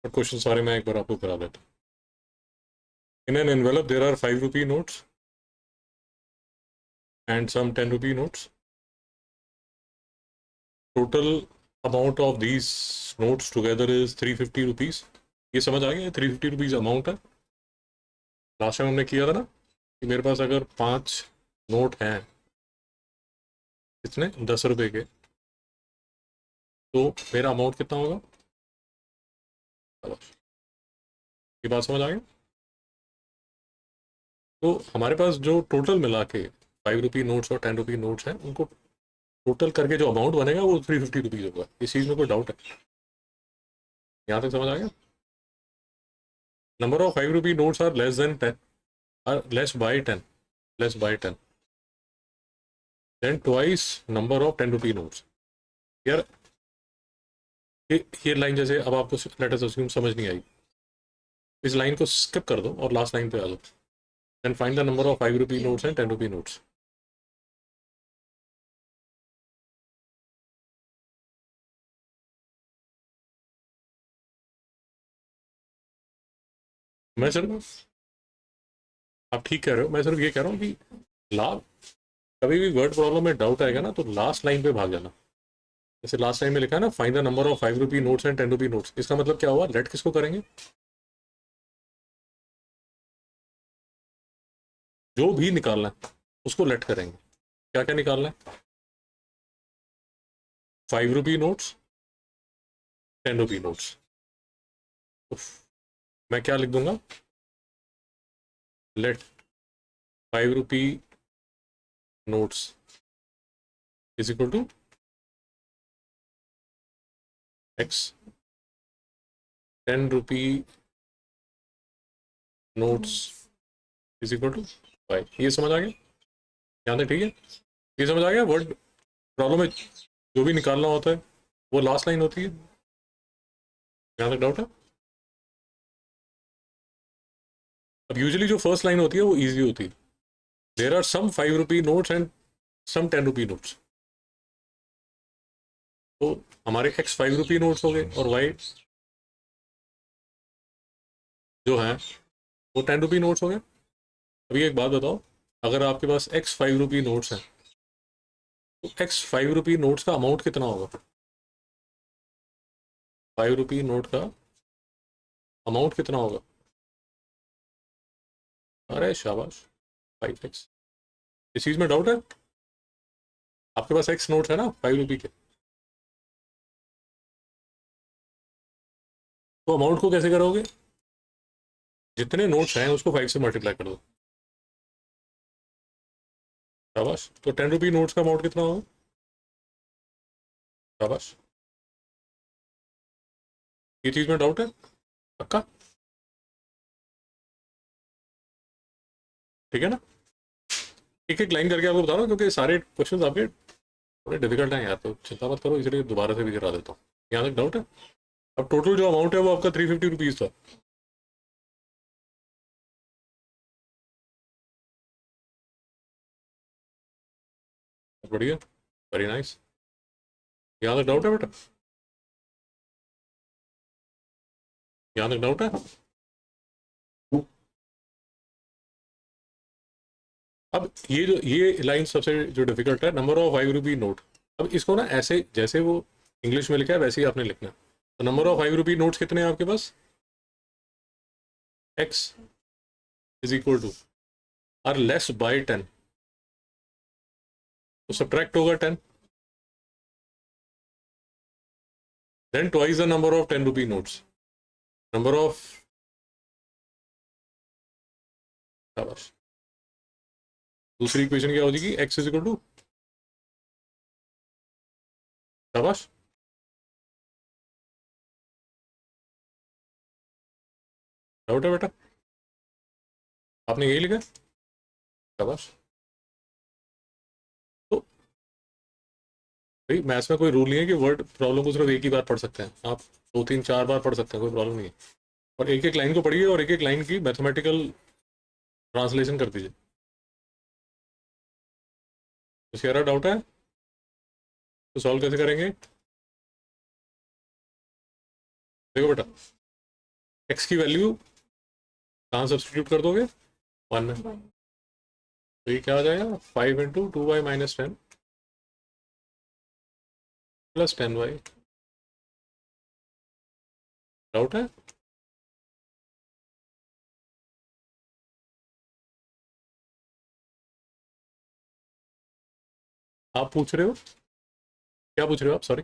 और क्वेश्चन सारे मैं एक बार आपको करा देता हूँ। In an envelope there are 5 rupee notes and some 10 rupee notes. Total amount of these notes together is 350 rupees. ये समझ आ गया? 350 रुपीज़ अमाउंट है। लास्ट टाइम हमने किया था ना कि मेरे पास अगर 5 नोट हैं, कितने, 10 रुपए के, तो मेरा अमाउंट कितना होगा? ये बात समझ आ गई? तो हमारे पास जो टोटल मिला के 5 रुपी नोट्स और 10 रुपी नोट्स हैं, उनको टोटल करके जो अमाउंट बनेगा वो 350 रुपीज़ होगा। इस चीज़ में कोई डाउट है? यहाँ तक समझ आ गया? Number of 5 rupee notes are less than 10, are less by 10, less by 10, then twice number of 10 rupee notes. यार ये लाइन जैसे अब आपको लेट अस अस्यूम समझ नहीं आई, इस लाइन को स्किप कर दो और लास्ट लाइन पे आ जाओ। Then find the number of 5 rupee notes and 10 rupee notes. मैं सिर्फ, आप ठीक कह रहे हो, मैं सिर्फ ये कह रहा हूँ कि लाभ, कभी भी वर्ड प्रॉब्लम में डाउट आएगा ना तो लास्ट लाइन पे भाग जाना। जैसे लास्ट लाइन में लिखा है ना, find the number of 5 rupee notes and 10 rupee notes, इसका मतलब क्या हुआ? लेट किसको करेंगे? जो भी निकालना है उसको लेट करेंगे। क्या क्या निकालना है? 5 रुपी नोट्स, 10 रुपी नोट्स। तो मैं क्या लिख दूंगा? Let 5 rupee notes is equal to x, 10 rupee notes is equal to y. ये समझ आ गया? यहाँ तक ठीक है? ये समझ आ गया? वर्ड प्रॉब्लम में जो भी निकालना होता है वो लास्ट लाइन होती है। यहाँ तक डाउट है? अब यूजुअली जो फर्स्ट लाइन होती है वो इजी होती है। There are some 5 rupee notes and some 10 rupee notes. तो हमारे एक्स 5 रुपी नोट्स हो गए और वाई जो है वो 10 रुपी नोट्स हो गए। अभी एक बात बताओ, अगर आपके पास एक्स 5 रुपी नोट्स हैं तो एक्स 5 रुपी नोट्स का अमाउंट कितना होगा? 5 रुपी नोट का अमाउंट कितना होगा? अरे शाबाश, 5x। इस चीज़ में डाउट है? आपके पास एक्स नोट्स है ना 5 रुपी के, तो अमाउंट को कैसे करोगे? जितने नोट्स हैं उसको 5 से मल्टीप्लाई कर दो। शाबाश। तो 10 रुपी नोट्स का अमाउंट कितना होगा? शाबाश। ये चीज़ में डाउट है? पक्का? ठीक है ना? एक एक लाइन करके आपको बता रहा हूँ क्योंकि सारे क्वेश्चन आपके थोड़े डिफिकल्ट हैं यार, तो चिंता मत करो, इसलिए दोबारा से भी करा देता हूँ। यहाँ तक डाउट है? अब टोटल जो अमाउंट है वो आपका 350 रुपीज़ था। बढ़िया, वेरी नाइस। यहाँ तक डाउट है बेटा? यहाँ तक डाउट है? अब ये लाइन सबसे जो डिफिकल्ट है, नंबर ऑफ 5 रुपी नोट। अब इसको ना ऐसे जैसे वो इंग्लिश में लिखा है वैसे ही आपने लिखना है। तो नंबर ऑफ 5 रुपी नोट्स कितने हैं आपके पास? X is equal to R less by 10, तो सब्ट्रैक्ट होगा 10, then twice the number of 10 rupee notes. Number of, शाबाश। दूसरी इक्वेशन क्या हो जाएगी? एक्स इज इक्वल टू, शाबाश। डाउट है बेटा? आपने यही लिखा? शाबाश। तो भाई मैथ्स में कोई रूल नहीं है कि वर्ड प्रॉब्लम को सिर्फ एक ही बार पढ़ सकते हैं, आप 2 3 4 बार पढ़ सकते हैं, कोई प्रॉब्लम नहीं है। और एक एक लाइन को पढ़िए और एक एक लाइन की मैथमेटिकल ट्रांसलेशन कर दीजिए। तो सारा डाउट है तो सॉल्व कैसे करेंगे? देखो बेटा, एक्स की वैल्यू कहाँ सब्सटीट्यूट कर दोगे, 1 में, तो ये क्या आ जाएगा 5 × 2y - 10 + 10y। डाउट है? आप पूछ रहे हो, क्या पूछ रहे हो आप, सॉरी?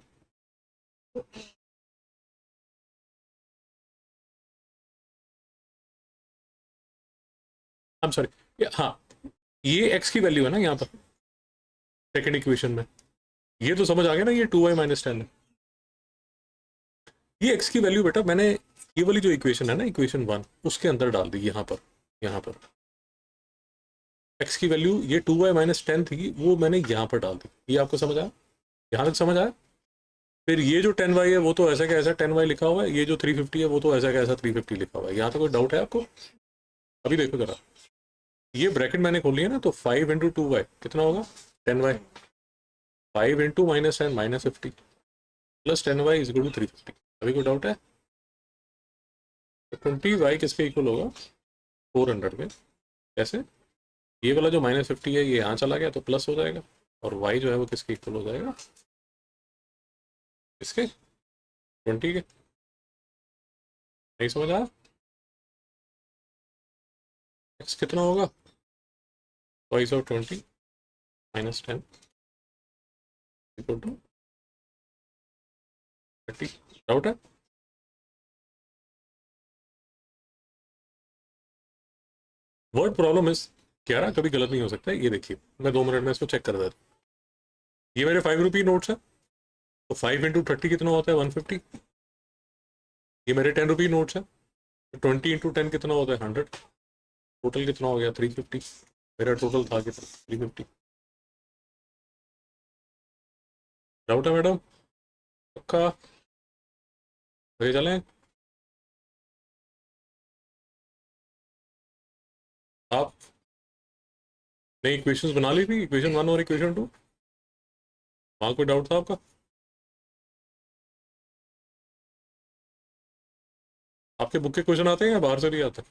आई एम सॉरी, हाँ, ये एक्स की वैल्यू है ना यहाँ पर सेकंड इक्वेशन में, ये तो समझ आ गया ना, ये 2y - 10 है। ये एक्स की वैल्यू बेटा मैंने ये वाली जो इक्वेशन है ना, इक्वेशन 1, उसके अंदर डाल दी, यहाँ पर, यहाँ पर एक्स की वैल्यू ये 2y - 10 थी, वो मैंने यहाँ पर डाल दी। ये आपको समझ आया? यहाँ तक समझ आया? फिर ये जो 10y है वो तो ऐसा का ऐसा 10y लिखा हुआ है, ये जो 350 है वो तो ऐसा का ऐसा 350 लिखा हुआ है। यहाँ तक कोई डाउट है आपको? अभी देखो जरा, ये ब्रैकेट मैंने खोली है ना, तो 5 × 2y कितना होगा, 10y। 5 × -10 - 50 + 10y = 350। अभी कोई डाउट है? तो 20y किसके इक्वल होगा, 400 के। कैसे? ये वाला जो -50 है ये यहाँ चला गया तो प्लस हो जाएगा, और y जो है वो किसके इक्वल हो जाएगा, इसके 20 के। नहीं समझ आया? x कितना होगा, twice of 20 - 10 = 30। डाउट है? वर्ड प्रॉब्लम इस कह रहा कभी गलत नहीं हो सकता है। ये देखिए, मैं 2 मिनट में इसको चेक कर देता हूँ। ये मेरे 5 रुपी नोट्स है, तो 5 × 30 कितना होता है, 150। ये मेरे 10 रुपी नोट्स है, तो 20 × 10 कितना होता है, 100। टोटल कितना हो गया, 350। मेरा टोटल था कितना, 350। डाउट है मैडम? पक्का? आगे चलें? आप नई इक्वेशंस बना ली थी, इक्वेशन 1 और इक्वेशन 2, वहाँ कोई डाउट था आपका? आपके बुक के क्वेश्चन आते हैं या बाहर से भी आते हैं?